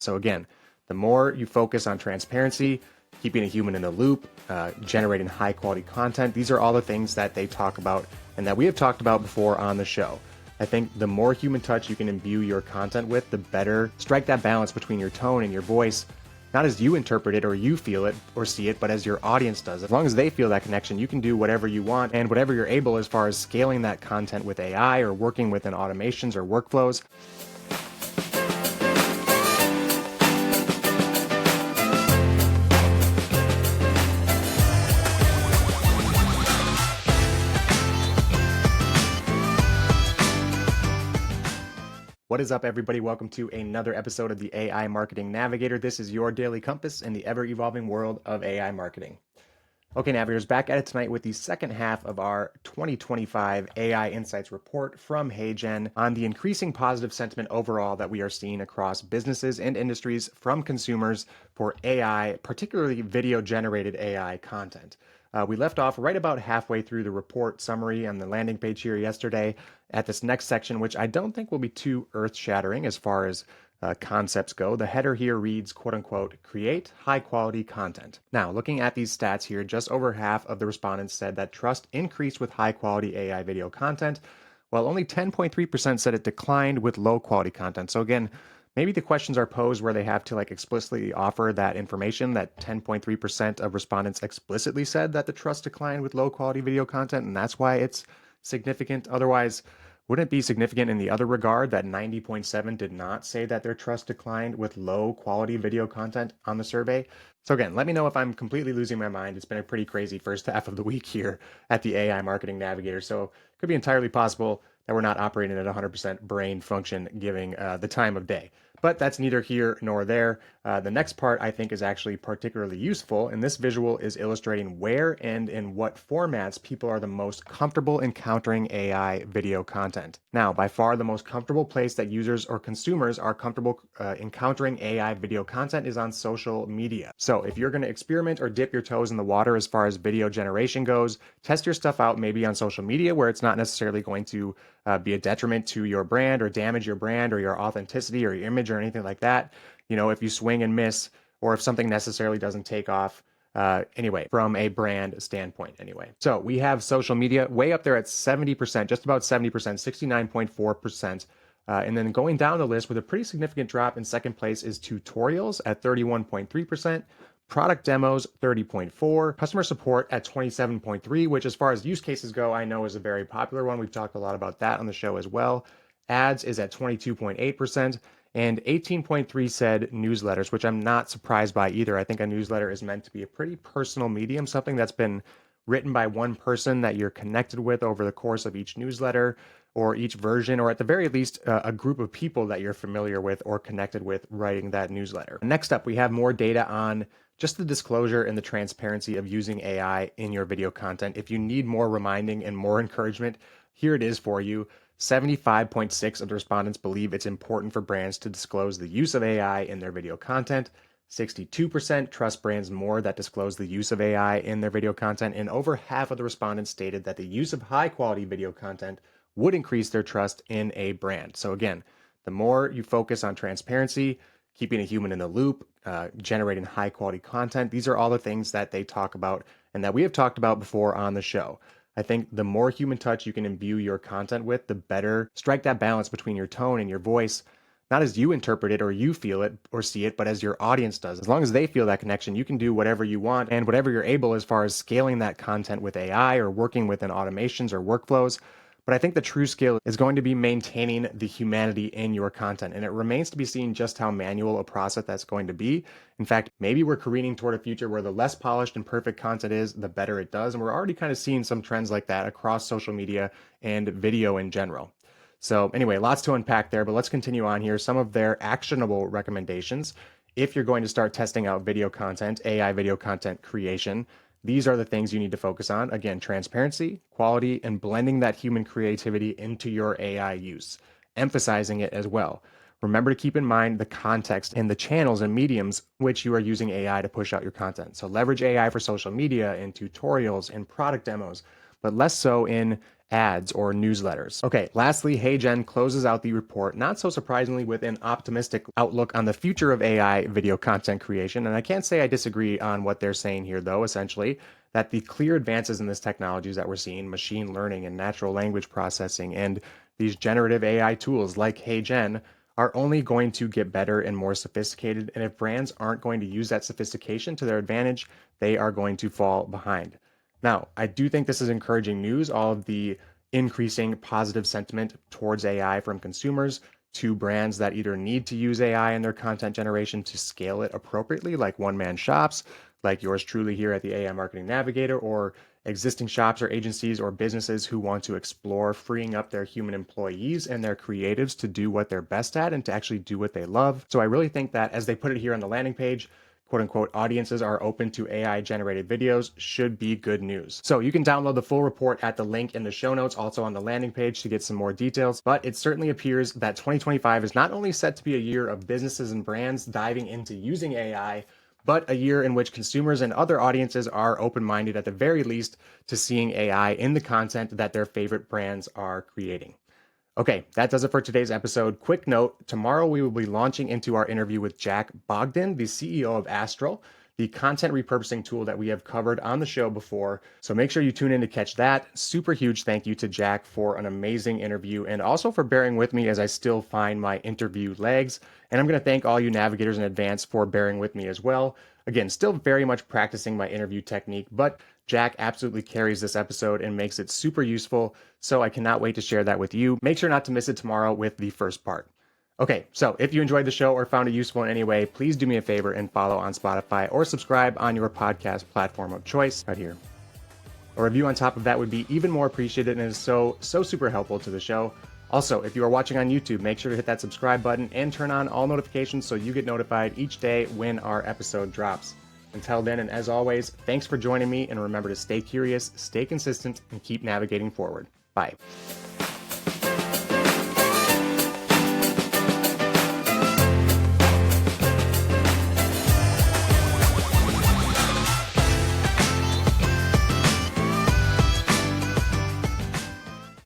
So again, the more you focus on transparency, keeping a human in the loop, generating high quality content, these are all the things that they talk about and that we have talked about before on the show. I think the more human touch you can imbue your content with, the better. Strike that balance between your tone and your voice, not as you interpret it or you feel it or see it, but as your audience does. As long as they feel that connection, you can do whatever you want and whatever you're able as far as scaling that content with AI or working within automations or workflows. What is up, everybody? Welcome to another episode of the AI Marketing Navigator. This is your daily compass in the ever-evolving world of AI marketing. Okay, Navigators, back at it tonight with the second half of our 2025 AI Insights report from HeyGen on the increasing positive sentiment overall that we are seeing across businesses and industries from consumers for AI, particularly video-generated AI content. We left off right about halfway through the report summary on the landing page here yesterday at this next section, which I don't think will be too earth-shattering as far as concepts go. The header here reads, quote unquote, create high quality content. Now, looking at these stats here, just over half of the respondents said that trust increased with high quality AI video content, while only 10.3% said it declined with low quality content. So again, maybe the questions are posed where they have to explicitly offer that information, that 10.3% of respondents explicitly said that the trust declined with low quality video content, and that's why it's significant. Otherwise, wouldn't it be significant in the other regard that 90.7 did not say that their trust declined with low quality video content on the survey? So again, let me know if I'm completely losing my mind. It's been a pretty crazy first half of the week here at the AI Marketing Navigator. So it could be entirely possible that we're not operating at 100% brain function given the time of day. But that's neither here nor there. The next part I think is actually particularly useful, and this visual is illustrating where and in what formats people are the most comfortable encountering AI video content. Now, by far the most comfortable place that users or consumers are comfortable encountering AI video content is on social media. So if you're going to experiment or dip your toes in the water as far as video generation goes, test your stuff out maybe on social media where it's not necessarily going to be a detriment to your brand or damage your brand or your authenticity or your image or anything like that. You know, if you swing and miss or if something necessarily doesn't take off, anyway, from a brand standpoint anyway. So we have social media way up there at 70%, just about 70%, 69.4%. And then going down the list with a pretty significant drop in second place is tutorials at 31.3%. Product demos, 30.4, customer support at 27.3, which as far as use cases go, I know is a very popular one. We've talked a lot about that on the show as well. Ads is at 22.8%, and 18.3 said newsletters, which I'm not surprised by either. I think a newsletter is meant to be a pretty personal medium, something that's been written by one person that you're connected with over the course of each newsletter or each version, or at the very least, a group of people that you're familiar with or connected with writing that newsletter. Next up, we have more data on just the disclosure and the transparency of using AI in your video content. If you need more reminding and more encouragement, here it is for you. 75.6 of the respondents believe it's important for brands to disclose the use of AI in their video content. 62% trust brands more that disclose the use of AI in their video content, and over half of the respondents stated that the use of high quality video content would increase their trust in a brand. So again, the more you focus on transparency, keeping a human in the loop, generating high quality content, these are all the things that they talk about and that we have talked about before on the show. I think the more human touch you can imbue your content with, the better. Strike that balance between your tone and your voice, not as you interpret it or you feel it or see it, but as your audience does. As long as they feel that connection, you can do whatever you want and whatever you're able as far as scaling that content with AI or working within automations or workflows. But I think the true skill is going to be maintaining the humanity in your content. And it remains to be seen just how manual a process that's going to be. In fact, maybe we're careening toward a future where the less polished and perfect content is, the better it does. And we're already kind of seeing some trends like that across social media and video in general. So anyway, lots to unpack there, but let's continue on here. Some of their actionable recommendations. If you're going to start testing out video content, AI video content creation, these are the things you need to focus on. Again, transparency, quality, and blending that human creativity into your AI use, emphasizing it as well. Remember to keep in mind the context and the channels and mediums which you are using AI to push out your content. So leverage AI for social media and tutorials and product demos, but less so in ads, or newsletters. Okay, lastly, HeyGen closes out the report, not so surprisingly, with an optimistic outlook on the future of AI video content creation. And I can't say I disagree on what they're saying here, though, essentially, that the clear advances in this technologies that we're seeing, machine learning and natural language processing, and these generative AI tools like HeyGen, are only going to get better and more sophisticated. And if brands aren't going to use that sophistication to their advantage, they are going to fall behind. Now, I do think this is encouraging news, all of the increasing positive sentiment towards AI from consumers to brands that either need to use AI in their content generation to scale it appropriately, like one-man shops, like yours truly here at the AI Marketing Navigator, or existing shops or agencies or businesses who want to explore freeing up their human employees and their creatives to do what they're best at and to actually do what they love. So I really think that, as they put it here on the landing page, quote unquote, audiences are open to AI generated videos should be good news. So you can download the full report at the link in the show notes, also on the landing page, to get some more details. But it certainly appears that 2025 is not only set to be a year of businesses and brands diving into using AI, but a year in which consumers and other audiences are open-minded, at the very least, to seeing AI in the content that their favorite brands are creating. Okay, that does it for today's episode. Quick note, tomorrow we will be launching into our interview with Jack Bogdan, the CEO of Astral, the content repurposing tool that we have covered on the show before. So make sure you tune in to catch that. Super huge thank you to Jack for an amazing interview, and also for bearing with me as I still find my interview legs. And I'm going to thank all you navigators in advance for bearing with me as well. Again, still very much practicing my interview technique, but Jack absolutely carries this episode and makes it super useful, so I cannot wait to share that with you. Make sure not to miss it tomorrow with the first part. Okay, so if you enjoyed the show or found it useful in any way, please do me a favor and follow on Spotify or subscribe on your podcast platform of choice right here. A review on top of that would be even more appreciated and is so super helpful to the show. Also, if you are watching on YouTube, make sure to hit that subscribe button and turn on all notifications so you get notified each day when our episode drops. Until then, and as always, thanks for joining me, and remember to stay curious, stay consistent, and keep navigating forward. Bye.